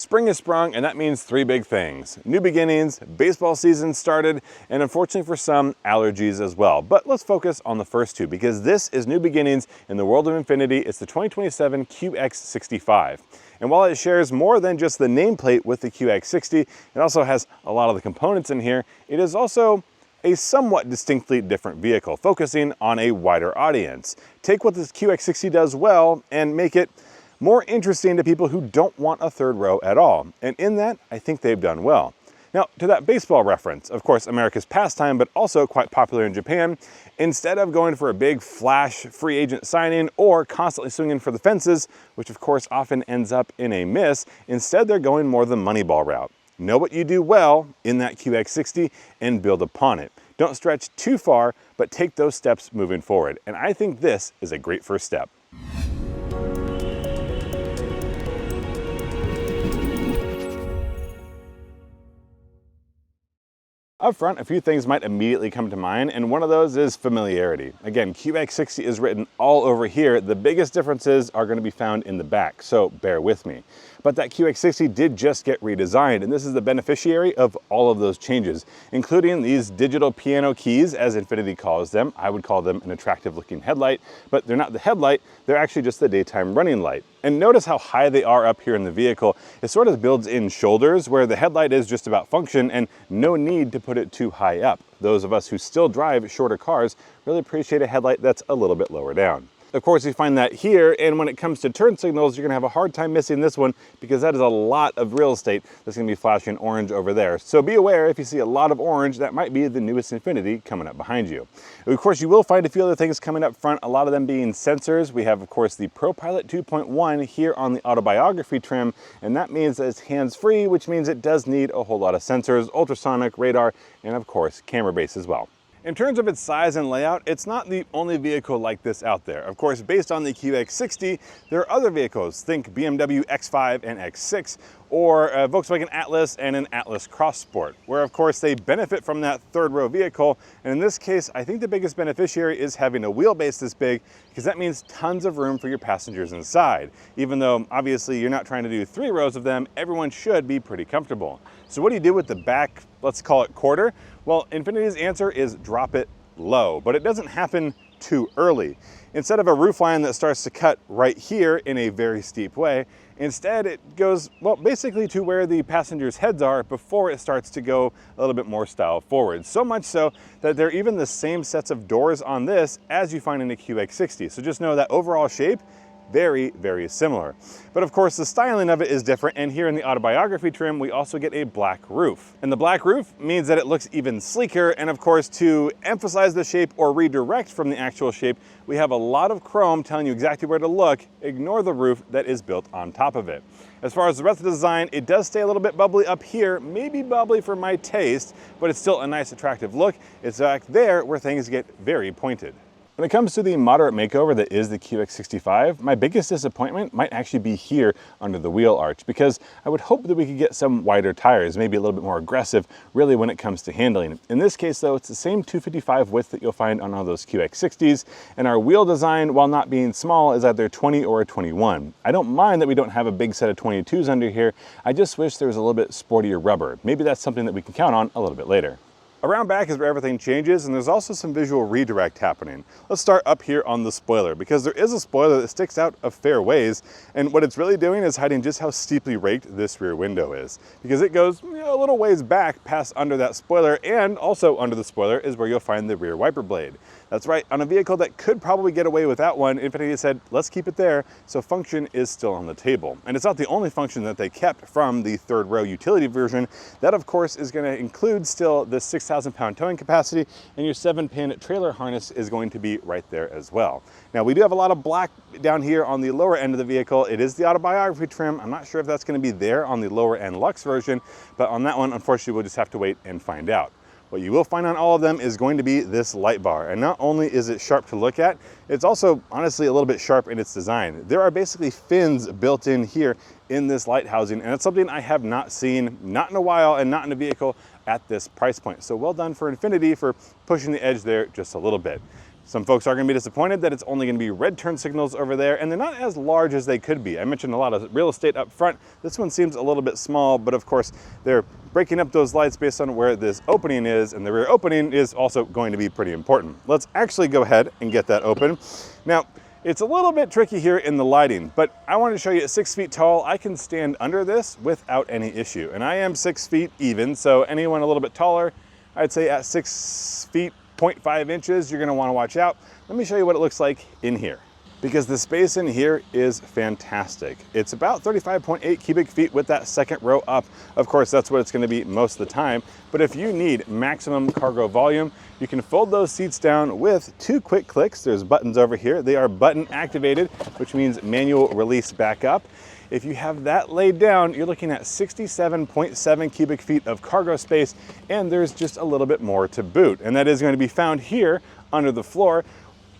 Spring has sprung, and that means three big things. New beginnings, baseball season started, and unfortunately for some, allergies as well. But let's focus on the first two, because this is new beginnings in the world of Infiniti. It's the 2027 QX65. And while it shares more than just the nameplate with the QX60, it also has a lot of the components in here. It is also a somewhat distinctly different vehicle, focusing on a wider audience. Take what this QX60 does well and make it more interesting to people who don't want a third row at all. And in that, I think they've done well. Now, to that baseball reference, of course, America's pastime, but also quite popular in Japan, instead of going for a big flash free agent signing or constantly swinging for the fences, which of course often ends up in a miss, instead they're going more the Moneyball route. Know what you do well in that QX60 and build upon it. Don't stretch too far, but take those steps moving forward. And I think this is a great first step. Up front, a few things might immediately come to mind, and one of those is familiarity. Again, QX60 is written all over here. The biggest differences are going to be found in the back, so bear with me. But that QX60 did just get redesigned, and this is the beneficiary of all of those changes, including these digital piano keys, as Infiniti calls them. I would call them an attractive looking headlight, but they're not the headlight, they're actually just the daytime running light. And notice how high they are up here in the vehicle. It sort of builds in shoulders, where the headlight is just about function and no need to put it too high up. Those of us who still drive shorter cars really appreciate a headlight that's a little bit lower down. Of course, you find that here, and when it comes to turn signals, you're gonna have a hard time missing this one because that is a lot of real estate that's gonna be flashing orange over there. So be aware, if you see a lot of orange, that might be the newest Infiniti coming up behind you. Of course, you will find a few other things coming up front, a lot of them being sensors. We have, of course, the ProPilot 2.1 here on the autobiography trim, and that means that it's hands-free, which means it does need a whole lot of sensors, ultrasonic, radar, and of course, camera base as well. In terms of its size and layout, it's not the only vehicle like this out there. Of course, based on the QX60, there are other vehicles. Think BMW X5 and X6, or a Volkswagen Atlas and an Atlas Cross Sport, where of course they benefit from that third row vehicle. And in this case, I think the biggest beneficiary is having a wheelbase this big, because that means tons of room for your passengers inside. Even though obviously you're not trying to do 3 rows of them, everyone should be pretty comfortable. So what do you do with the back, let's call it quarter? Well, Infiniti's answer is drop it low, but it doesn't happen too early. Instead of a roofline that starts to cut right here in a very steep way, instead it goes, well, basically to where the passengers' heads are before it starts to go a little bit more style forward. So much so that they're even the same sets of doors on this as you find in a QX60. So just know that overall shape, very, very similar. But of course, the styling of it is different, and here in the autobiography trim, we also get a black roof. And the black roof means that it looks even sleeker, and of course, to emphasize the shape or redirect from the actual shape, we have a lot of chrome telling you exactly where to look. Ignore the roof that is built on top of it. As far as the rest of the design, it does stay a little bit bubbly up here, maybe bubbly for my taste, but it's still a nice, attractive look. It's back there where things get very pointed. When it comes to the moderate makeover that is the QX65, my biggest disappointment might actually be here under the wheel arch, because I would hope that we could get some wider tires, maybe a little bit more aggressive, really, when it comes to handling. In this case, though, it's the same 255 width that you'll find on all those QX60s, and our wheel design, while not being small, is either 20 or a 21. I don't mind that we don't have a big set of 22s under here, I just wish there was a little bit sportier rubber. Maybe that's something that we can count on a little bit later. Around back is where everything changes, and there's also some visual redirect happening. Let's start up here on the spoiler, because there is a spoiler that sticks out a fair ways, and what it's really doing is hiding just how steeply raked this rear window is, because it goes a little ways back past under that spoiler, and also under the spoiler is where you'll find the rear wiper blade. That's right, on a vehicle that could probably get away without one, Infiniti said, let's keep it there, so function is still on the table. And it's not the only function that they kept from the third row utility version. That, of course, is going to include still the 6,000 pound towing capacity, and your 7-pin trailer harness is going to be right there as well. Now, we do have a lot of black down here on the lower end of the vehicle. It is the autobiography trim. I'm not sure if that's going to be there on the lower end Luxe version, but on that one, unfortunately, we'll just have to wait and find out. What you will find on all of them is going to be this light bar. And not only is it sharp to look at, it's also honestly a little bit sharp in its design. There are basically fins built in here in this light housing, and it's something I have not seen, not in a while, and not in a vehicle at this price point. So well done for Infiniti for pushing the edge there just a little bit. Some folks are going to be disappointed that it's only going to be red turn signals over there, and they're not as large as they could be. I mentioned a lot of real estate up front. This one seems a little bit small, but of course they're breaking up those lights based on where this opening is, and the rear opening is also going to be pretty important. Let's actually go ahead and get that open. Now, it's a little bit tricky here in the lighting, but I wanted to show you at 6 feet tall, I can stand under this without any issue. And I am 6 feet even, so anyone a little bit taller, I'd say at 6 feet, 0.5 inches, you're gonna wanna watch out. Let me show you what it looks like in here, because the space in here is fantastic. It's about 35.8 cubic feet with that second row up. Of course, that's what it's gonna be most of the time, but if you need maximum cargo volume, you can fold those seats down with 2 quick clicks. There's buttons over here. They are button activated, which means manual release back up. If you have that laid down, you're looking at 67.7 cubic feet of cargo space, and there's just a little bit more to boot. And that is going to be found here under the floor.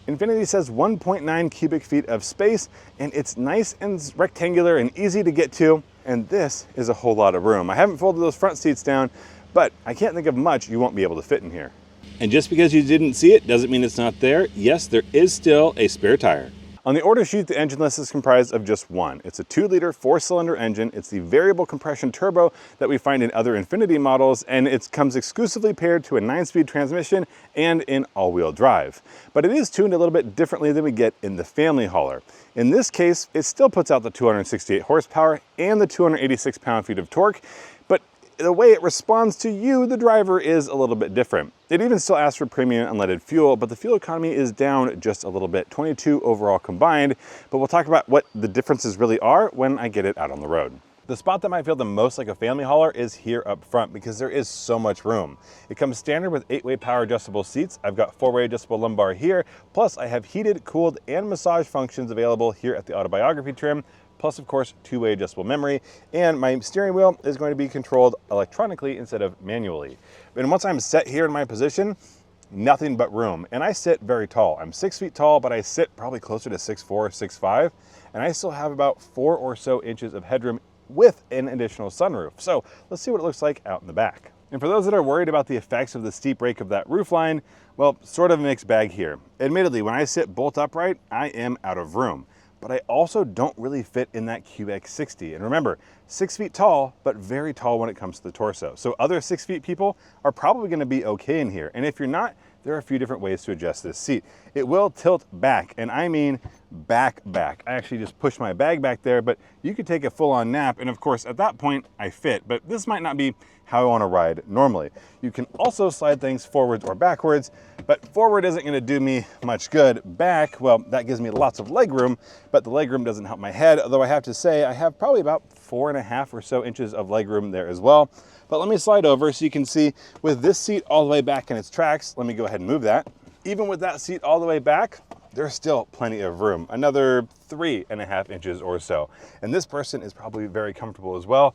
INFINITI says 1.9 cubic feet of space, and it's nice and rectangular and easy to get to. And this is a whole lot of room. I haven't folded those front seats down, but I can't think of much you won't be able to fit in here. And just because you didn't see it doesn't mean it's not there. Yes, there is still a spare tire. On the order sheet, the engine list is comprised of just one. It's a 2-liter 4-cylinder engine. It's the variable compression turbo that we find in other INFINITI models, and it comes exclusively paired to a 9-speed transmission and in all-wheel drive. But it is tuned a little bit differently than we get in the family hauler. In this case, it still puts out the 268 horsepower and the 286 pound-feet of torque, but the way it responds to you, the driver, is a little bit different. It even still asks for premium unleaded fuel, but the fuel economy is down just a little bit, 22 overall combined, but we'll talk about what the differences really are when I get it out on the road. The spot that might feel the most like a family hauler is here up front because there is so much room. It comes standard with 8-way power adjustable seats. I've got 4-way adjustable lumbar here, plus I have heated, cooled, and massage functions available here at the autobiography trim, plus of course 2-way adjustable memory, and my steering wheel is going to be controlled electronically instead of manually. And once I'm set here in my position, nothing but room. And I sit very tall. I'm 6 feet tall, but I sit probably closer to 6'4", 6'5", and I still have about 4 or so inches of headroom with an additional sunroof. So let's see what it looks like out in the back. And for those that are worried about the effects of the steep rake of that roofline, well, sort of a mixed bag here. Admittedly, when I sit bolt upright, I am out of room. But I also don't really fit in that QX60. And remember, 6 feet tall, but very tall when it comes to the torso. So other 6 feet people are probably gonna be okay in here. And if you're not, there are a few different ways to adjust this seat. It will tilt back, and I mean back. I actually just push my bag back there, but you could take a full-on nap, and of course, at that point, I fit. But this might not be how I wanna ride normally. You can also slide things forwards or backwards, but forward isn't gonna do me much good. Back, well, that gives me lots of leg room, but the leg room doesn't help my head, although I have to say I have probably about 4.5 or so inches of leg room there as well. But let me slide over so you can see with this seat all the way back in its tracks. Let me go ahead and move that. Even with that seat all the way back, there's still plenty of room, another 3.5 inches or so. And this person is probably very comfortable as well.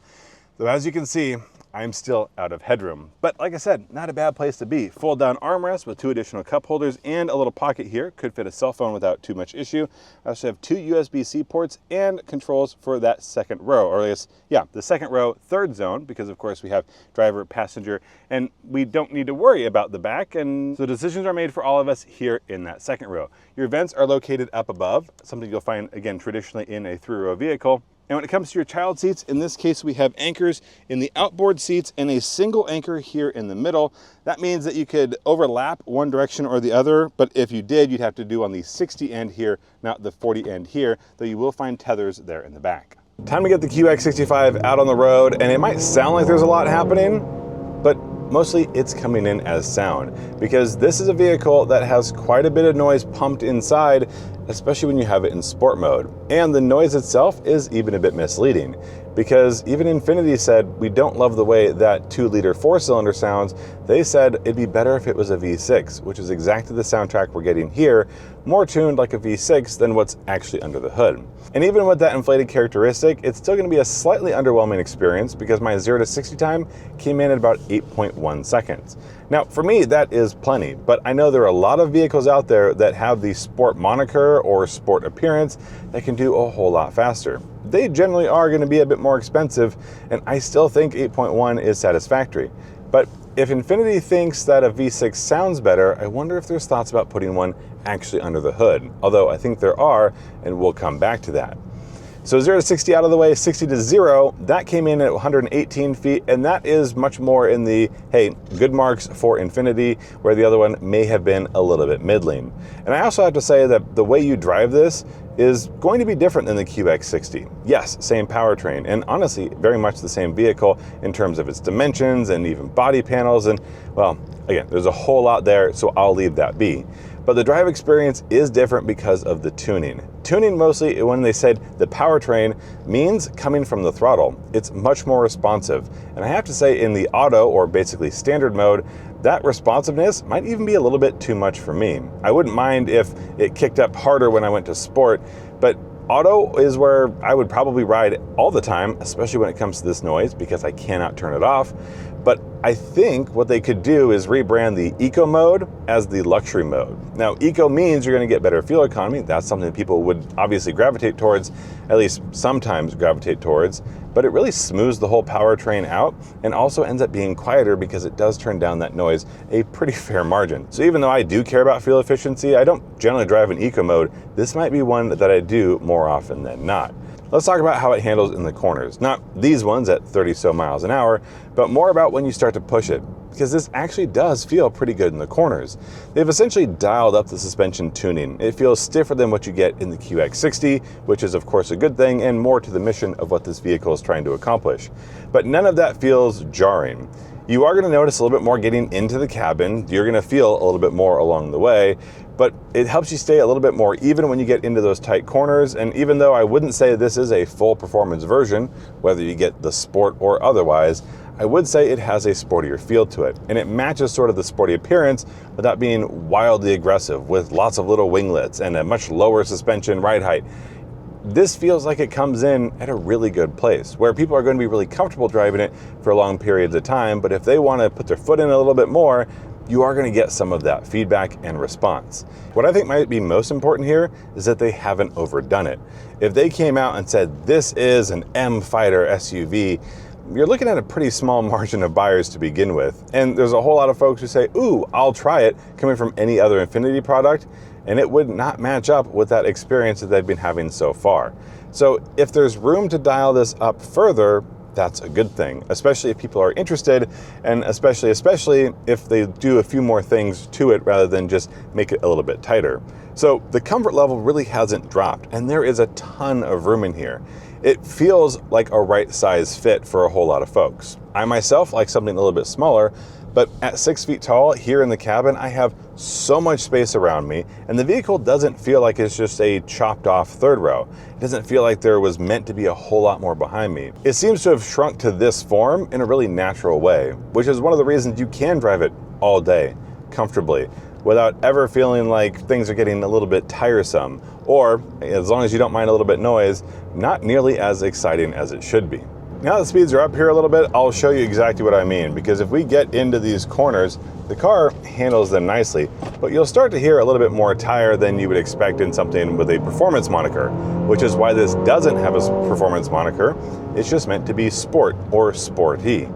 Though as you can see, I'm still out of headroom. But like I said, not a bad place to be. Fold down armrest with 2 additional cup holders and a little pocket here. Could fit a cell phone without too much issue. I also have 2 USB-C ports and controls for that second row, or I guess, yeah, the second row, third zone, because of course we have driver, passenger, and we don't need to worry about the back. And so decisions are made for all of us here in that second row. Your vents are located up above, something you'll find, again, traditionally in a 3-row vehicle. And when it comes to your child seats, in this case, we have anchors in the outboard seats and a single anchor here in the middle. That means that you could overlap one direction or the other, but if you did, you'd have to do on the 60 end here, not the 40 end here, though you will find tethers there in the back. Time to get the QX65 out on the road, and it might sound like there's a lot happening, but mostly it's coming in as sound, because this is a vehicle that has quite a bit of noise pumped inside, especially when you have it in sport mode. And the noise itself is even a bit misleading, because even INFINITI said, we don't love the way that 2-liter 4-cylinder sounds. They said it'd be better if it was a V6, which is exactly the soundtrack we're getting here, more tuned like a V6 than what's actually under the hood. And even with that inflated characteristic, it's still gonna be a slightly underwhelming experience because my 0 to 60 time came in at about 8.1 seconds. Now, for me, that is plenty, but I know there are a lot of vehicles out there that have the sport moniker or sport appearance that can do a whole lot faster. They generally are gonna be a bit more expensive, and I still think 8.1 is satisfactory. But if INFINITI thinks that a V6 sounds better, I wonder if there's thoughts about putting one actually under the hood. Although I think there are, and we'll come back to that. So 0 to 60 out of the way, 60 to 0, that came in at 118 feet, and that is much more in the, hey, good marks for INFINITI, where the other one may have been a little bit middling. And I also have to say that the way you drive this is going to be different than the QX60. Yes, same powertrain, and honestly, very much the same vehicle in terms of its dimensions and even body panels, and well, again, there's a whole lot there, so I'll leave that be. But the drive experience is different because of the tuning. Tuning mostly, when they said the powertrain, means coming from the throttle. It's much more responsive. And I have to say, in the auto, or basically standard mode, that responsiveness might even be a little bit too much for me. I wouldn't mind if it kicked up harder when I went to sport, but auto is where I would probably ride all the time, especially when it comes to this noise, because I cannot turn it off. But I think what they could do is rebrand the eco mode as the luxury mode. Now, eco means you're going to get better fuel economy. That's something that people would obviously gravitate towards, at least sometimes gravitate towards, but it really smooths the whole powertrain out and also ends up being quieter because it does turn down that noise a pretty fair margin. So even though I do care about fuel efficiency, I don't generally drive in eco mode. This might be one that I do more often than not. Let's talk about how it handles in the corners. Not these ones at 30 so miles an hour, but more about when you start to push it, because this actually does feel pretty good in the corners. They've essentially dialed up the suspension tuning. It feels stiffer than what you get in the QX60, which is of course a good thing and more to the mission of what this vehicle is trying to accomplish. But none of that feels jarring. You are going to notice a little bit more getting into the cabin. You're going to feel a little bit more along the way, but it helps you stay a little bit more even when you get into those tight corners. And even though I wouldn't say this is a full performance version, whether you get the Sport or otherwise, I would say it has a sportier feel to it. And it matches sort of the sporty appearance without being wildly aggressive with lots of little winglets and a much lower suspension ride height. This feels like it comes in at a really good place where people are going to be really comfortable driving it for long periods of time, but if they want to put their foot in a little bit more, you are going to get some of that feedback and response. What I think might be most important here is that they haven't overdone it. If they came out and said, this is an M Fighter SUV, you're looking at a pretty small margin of buyers to begin with. And there's a whole lot of folks who say, ooh, I'll try it, coming from any other INFINITI product, and it would not match up with that experience that they've been having so far. So if there's room to dial this up further, that's a good thing, especially if people are interested, and especially if they do a few more things to it rather than just make it a little bit tighter. So the comfort level really hasn't dropped, and there is a ton of room in here. It feels like a right size fit for a whole lot of folks. I myself like something a little bit smaller, but at 6 feet tall here in the cabin, I have so much space around me, and the vehicle doesn't feel like it's just a chopped off third row. It doesn't feel like there was meant to be a whole lot more behind me. It seems to have shrunk to this form in a really natural way, which is one of the reasons you can drive it all day comfortably without ever feeling like things are getting a little bit tiresome, or as long as you don't mind a little bit noise, not nearly as exciting as it should be. Now the speeds are up here a little bit, I'll show you exactly what I mean, because if we get into these corners, the car handles them nicely, but you'll start to hear a little bit more tire than you would expect in something with a performance moniker, which is why this doesn't have a performance moniker. It's just meant to be sport or sporty.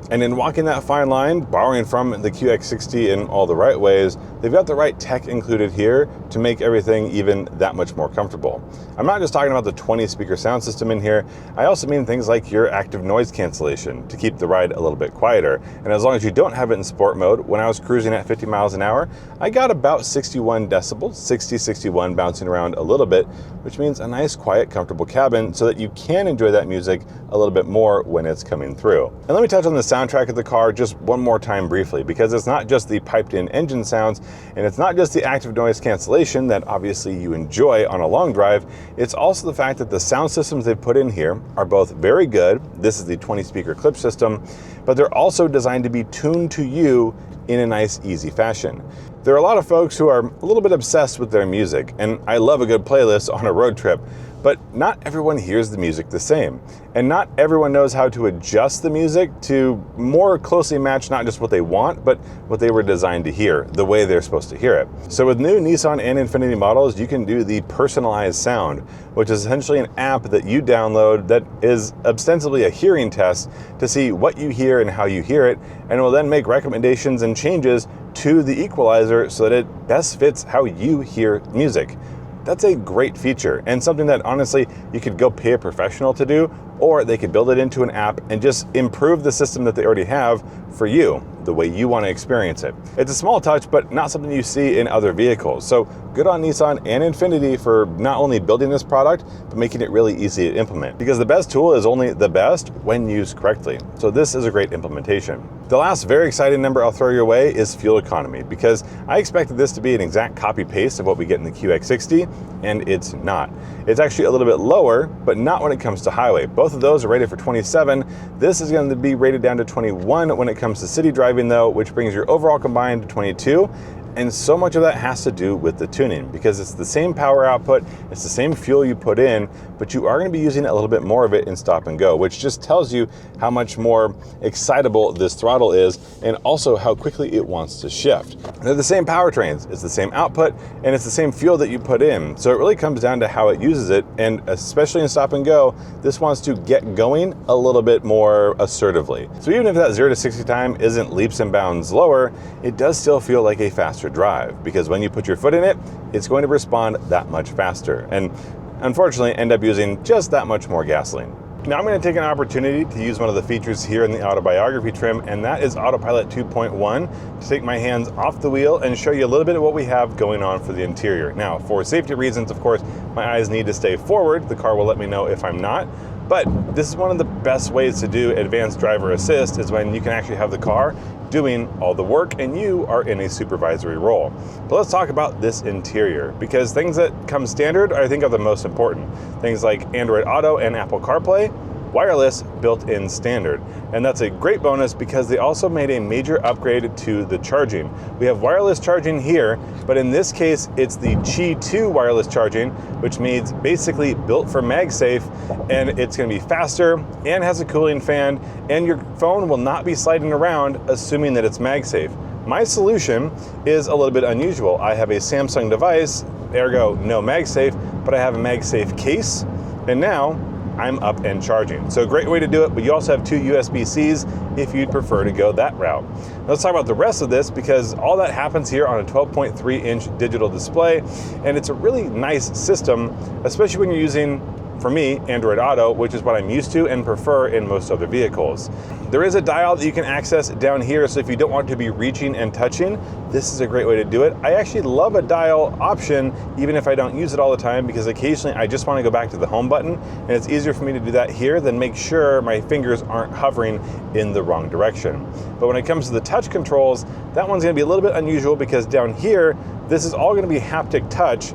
And in walking that fine line, borrowing from the QX60 in all the right ways, they've got the right tech included here to make everything even that much more comfortable. I'm not just talking about the 20 speaker sound system in here, I also mean things like your active noise cancellation to keep the ride a little bit quieter. And as long as you don't have it in sport mode, when I was cruising at 50 miles an hour, I got about 61 decibels, 60, 61 bouncing around a little bit, which means a nice, quiet, comfortable cabin so that you can enjoy that music a little bit more when it's coming through. And let me touch on the soundtrack of the car just one more time briefly, because it's not just the piped in engine sounds, and it's not just the active noise cancellation that obviously you enjoy on a long drive, it's also the fact that the sound systems they've put in here are both very good. This is the 20 speaker clip system, but they're also designed to be tuned to you in a nice, easy fashion. There are a lot of folks who are a little bit obsessed with their music, and I love a good playlist on a road trip, But not everyone hears the music the same, and not everyone knows how to adjust the music to more closely match not just what they want, but what they were designed to hear, the way they're supposed to hear it. So with new Nissan and INFINITI models, you can do the personalized sound, which is essentially an app that you download that is ostensibly a hearing test to see what you hear and how you hear it, and will then make recommendations and changes to the equalizer so that it best fits how you hear music. That's a great feature, and something that honestly you could go pay a professional to do, or they could build it into an app and just improve the system that they already have for you, the way you want to experience it. It's a small touch, but not something you see in other vehicles. So good on Nissan and INFINITI for not only building this product, but making it really easy to implement. Because the best tool is only the best when used correctly. So this is a great implementation. The last very exciting number I'll throw your way is fuel economy, because I expected this to be an exact copy paste of what we get in the QX60, and it's not. It's actually a little bit lower, but not when it comes to highway. Both of those are rated for 27. This is going to be rated down to 21 when it comes to city driving though, which brings your overall combined to 22. And so much of that has to do with the tuning, because it's the same power output, it's the same fuel you put in, but you are going to be using a little bit more of it in stop and go, which just tells you how much more excitable this throttle is and also how quickly it wants to shift. They're the same powertrains, it's the same output, and it's the same fuel that you put in. So it really comes down to how it uses it, and especially in stop and go, this wants to get going a little bit more assertively. So even if that 0 to 60 time isn't leaps and bounds lower, it does still feel like a faster drive, because when you put your foot in it, it's going to respond that much faster, and unfortunately end up using just that much more gasoline. Now I'm going to take an opportunity to use one of the features here in the autobiography trim, and that is Autopilot 2.1, to take my hands off the wheel and show you a little bit of what we have going on for the interior. Now, for safety reasons, of course, my eyes need to stay forward. The car will let me know if I'm not. But this is one of the best ways to do advanced driver assist, is when you can actually have the car doing all the work and you are in a supervisory role. But let's talk about this interior, because things that come standard I think are the most important. Things like Android Auto and Apple CarPlay, wireless built-in standard. And that's a great bonus because they also made a major upgrade to the charging. We have wireless charging here, but in this case, it's the Qi 2 wireless charging, which means basically built for MagSafe, and it's gonna be faster and has a cooling fan, and your phone will not be sliding around assuming that it's MagSafe. My solution is a little bit unusual. I have a Samsung device, ergo no MagSafe, but I have a MagSafe case, and now I'm up and charging. So a great way to do it, but you also have two USB-Cs if you'd prefer to go that route. Now let's talk about the rest of this, because all that happens here on a 12.3-inch digital display, and it's a really nice system, especially when you're using, for me, Android Auto, which is what I'm used to and prefer in most other vehicles. There is a dial that you can access down here, so if you don't want to be reaching and touching, this is a great way to do it. I actually love a dial option, even if I don't use it all the time, because occasionally I just want to go back to the home button, and it's easier for me to do that here than make sure my fingers aren't hovering in the wrong direction. But when it comes to the touch controls, that one's going to be a little bit unusual, because down here, this is all going to be haptic touch,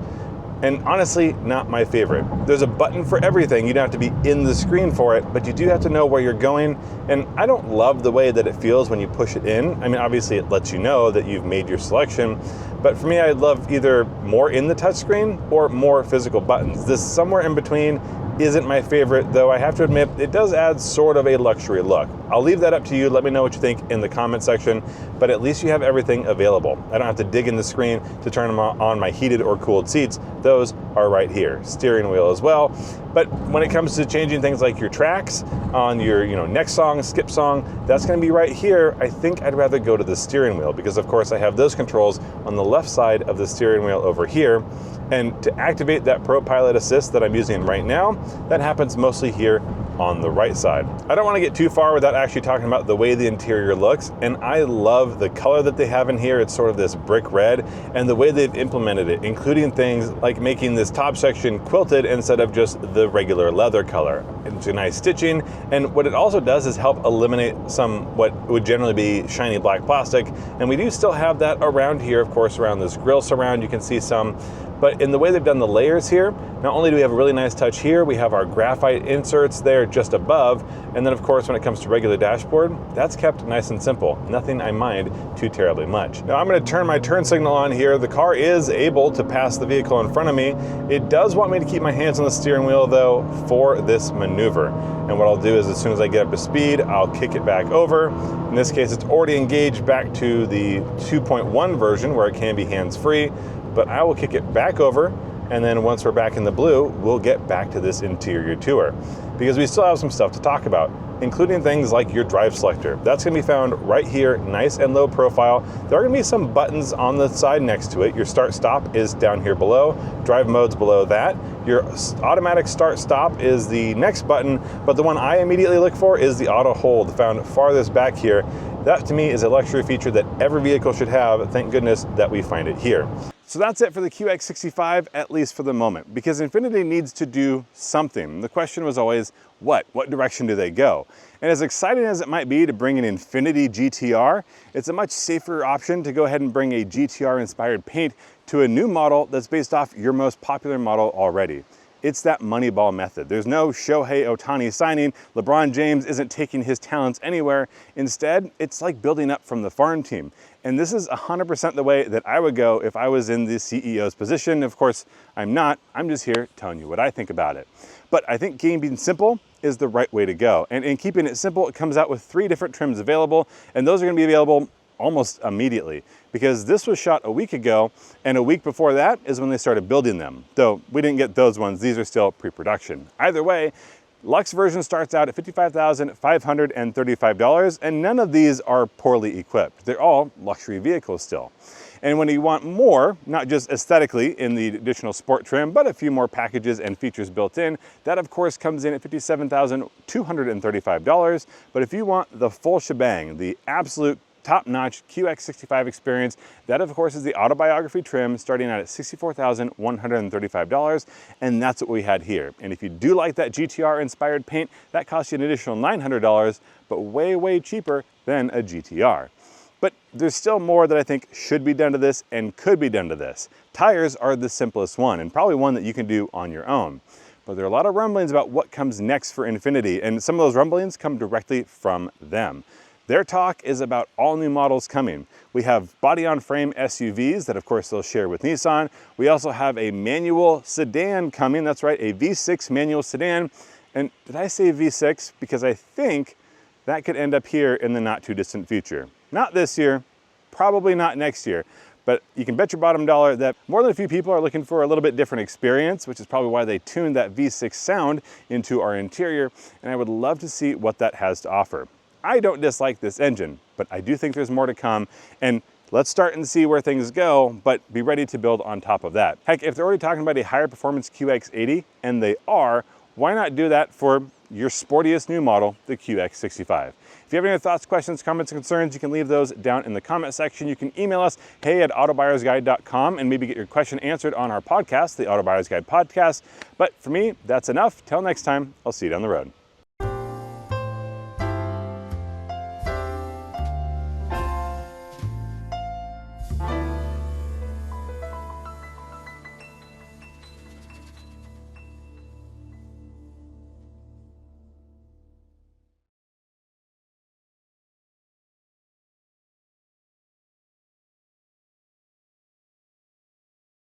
and honestly, not my favorite. There's a button for everything. You don't have to be in the screen for it, but you do have to know where you're going. And I don't love the way that it feels when you push it in. I mean, obviously it lets you know that you've made your selection, but for me, I'd love either more in the touchscreen or more physical buttons. This somewhere in between isn't my favorite, though I have to admit it does add sort of a luxury look. I'll leave that up to you. Let me know what you think in the comment section, but at least you have everything available. I don't have to dig in the screen to turn them on my heated or cooled seats. Those are right here. Steering wheel as well. But when it comes to changing things like your tracks on your next song, skip song, that's going to be right here. I think I'd rather go to the steering wheel, because of course I have those controls on the left side of the steering wheel over here. And to activate that Pro Pilot Assist that I'm using right now, that happens mostly here on the right side. I don't want to get too far without actually talking about the way the interior looks, and I love the color that they have in here. It's sort of this brick red, and the way they've implemented it, including things like making this top section quilted instead of just the regular leather color. It's a nice stitching, and what it also does is help eliminate some what would generally be shiny black plastic, and we do still have that around here, of course, around this grille surround. You can see some, But in the way they've done the layers here, not only do we have a really nice touch here, we have our graphite inserts there just above, and then of course when it comes to regular dashboard, that's kept nice and simple. Nothing I mind too terribly much. Now I'm going to turn my turn signal on here. The car is able to pass the vehicle in front of me. It does want me to keep my hands on the steering wheel though for this maneuver. And what I'll do is as soon as I get up to speed, I'll kick it back over. In this case, it's already engaged back to the 2.1 version where it can be hands-free, but I will kick it back over, and then once we're back in the blue, we'll get back to this interior tour. Because we still have some stuff to talk about, including things like your drive selector. That's gonna be found right here, nice and low profile. There are gonna be some buttons on the side next to it. Your start stop is down here below, drive mode's below that. Your automatic start stop is the next button, but the one I immediately look for is the auto hold, found farthest back here. That to me is a luxury feature that every vehicle should have. Thank goodness that we find it here. So that's it for the QX65, at least for the moment, because Infiniti needs to do something. The question was always, what? What direction do they go? And as exciting as it might be to bring an Infiniti GT-R, it's a much safer option to go ahead and bring a GT-R inspired paint to a new model that's based off your most popular model already. It's that Moneyball method. There's no Shohei Ohtani signing. LeBron James isn't taking his talents anywhere. Instead, it's like building up from the farm team. And this is 100% the way that I would go if I was in the CEO's position. Of course, I'm not. I'm just here telling you what I think about it. But I think being simple is the right way to go. And in keeping it simple, it comes out with 3 different trims available, and those are gonna be available almost immediately, because this was shot a week ago, and a week before that is when they started building them. Though we didn't get those ones, these are still pre-production. Either way, Luxe version starts out at $55,535, and none of these are poorly equipped. They're all luxury vehicles still. And when you want more, not just aesthetically in the additional sport trim, but a few more packages and features built in, that of course comes in at $57,235. But if you want the full shebang, the absolute top-notch QX65 experience, that of course is the autobiography trim starting out at $64,135, and that's what we had here. And if you do like that GT-R inspired paint, that costs you an additional $900, but way, way cheaper than a GT-R. But there's still more that I think should be done to this and could be done to this. Tires are the simplest one, and probably one that you can do on your own. But there are a lot of rumblings about what comes next for Infiniti, and some of those rumblings come directly from them. Their talk is about all new models coming. We have body-on-frame SUVs that of course they'll share with Nissan. We also have a manual sedan coming, that's right, a V6 manual sedan. And did I say V6? Because I think that could end up here in the not too distant future. Not this year, probably not next year, but you can bet your bottom dollar that more than a few people are looking for a little bit different experience, which is probably why they tuned that V6 sound into our interior, and I would love to see what that has to offer. I don't dislike this engine, but I do think there's more to come, and let's start and see where things go, but be ready to build on top of that. Heck, if they're already talking about a higher performance QX80, and they are, why not do that for your sportiest new model, the QX65? If you have any other thoughts, questions, comments, and concerns, you can leave those down in the comment section. You can email us, hey@autobuyersguide.com, and maybe get your question answered on our podcast, the Auto Buyer's Guide podcast. But for me, that's enough. Till next time, I'll see you down the road.